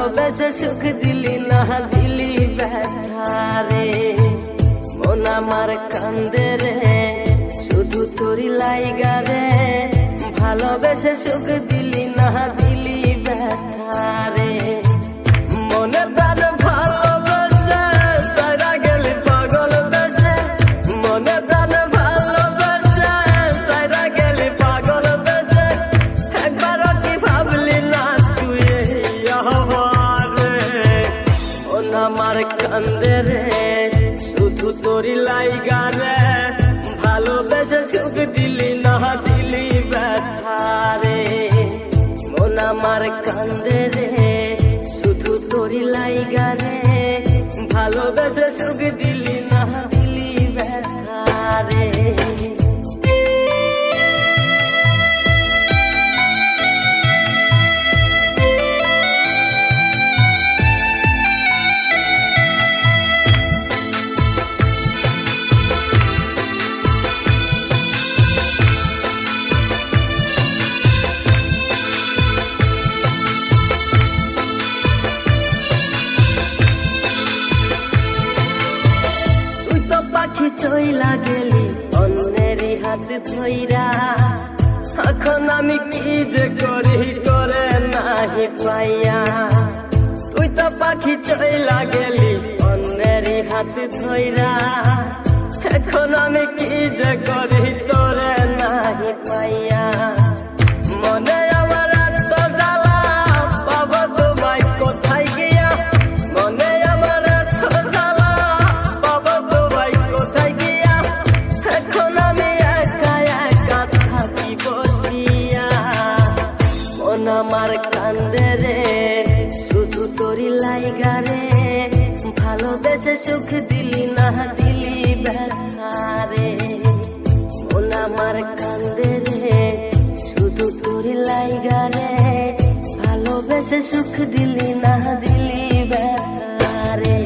ভালোবেসে সুখ দিলি না দিলি ব্যথা রে। মন আমার কান্দে রে শুধু তোরি লাইগা রে, ভালোবেসে সুখ দিলি না দিলি ব্যথা রে। মনে প্রাণ ভালোবেসে সারা গেলি পাগল বেশে, মনে প্রাণ ভালোবেসে সারা গেলি পাগল বেশে, একবারও কি ভাবলি না তুই আমার রে। মন আমার কান্দে রে শুধু তোরি লাইগা রে, ভালোবেসে সুখ দিলি না দিলি ব্যথা রে। মন আমার কান্দে রে শুধু তোরি লাইগা রে, ভালোবেসে সুখ দিলি না দিলি ব্যথা রে। পাখি চইলা গেলি অন্যেরই হাত ধইরা, এখন আমি কি যে করি করে নাহি পাইয়া। তুই তো পাখি চইলা গেলি অন্যেরই হাত ধইরা, এখন আমি কি যে করি করে নাহি পাইয়া। মনে আমার এত জ্বালা বাবা তোমায় কোথায় গিয়া, মনে আমার এত জ্বালা বাবা তোমায় কোথায় গিয়া, এখন আমি একা একা থাকি বসিয়া। মন আমার কান্দে রে শুধু তোরি লাইগা রে, ভালোবেসে সুখ দিলি না দিলি ব্যথা রে। মন আমার কান্দে রে শুধু তোরি লাইগা রে, ভালোবেসে সুখ দিলি না দিলি ব্যথা রে।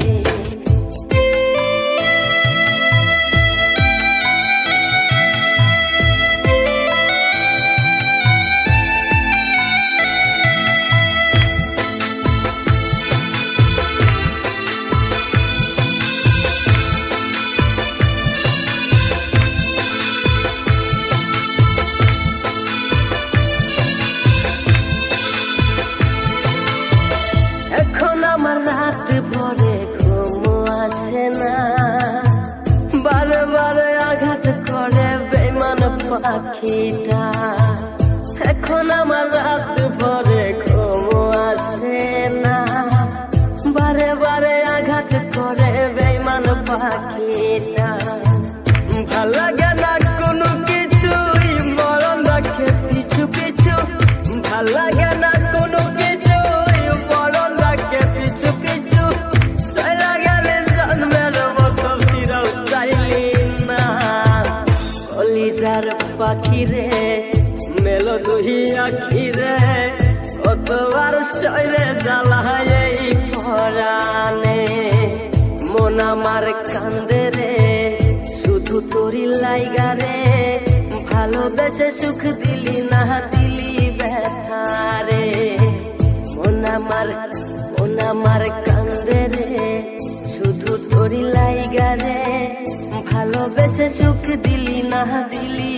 এখন আমার রাত ভরে ঘুম আসে না, বারে বারে আঘাত করে বেমান পাখিটা। এখন আমার রাত ভরে ঘুম আসে না, বারে বারে আঘাত করে বেমান পাখিটা। ভাল লাগে না কোনো কিছুই মরণ রাখে পিছু পিছু, ভাল লাগে না কোনো কিছুই মরণ রাখে পিছু পিছু। সারা গেলে জন্মের মতো ফিরাও চাইলি না, কলিজার পাখি রে মেলো দুহি আখি রে, কতবার শৈরে জ্বালায় এই পরাণে। মন আমার কান্দে রে শুধু তোরি লাইগা রে, ভালোবেসে সুখ দিলি না দিলি ব্যথা রে। মন আমার কান্দে রে শুধু তোরি লাইগা রে, ভালোবেসে সুখ দিলি না দিলি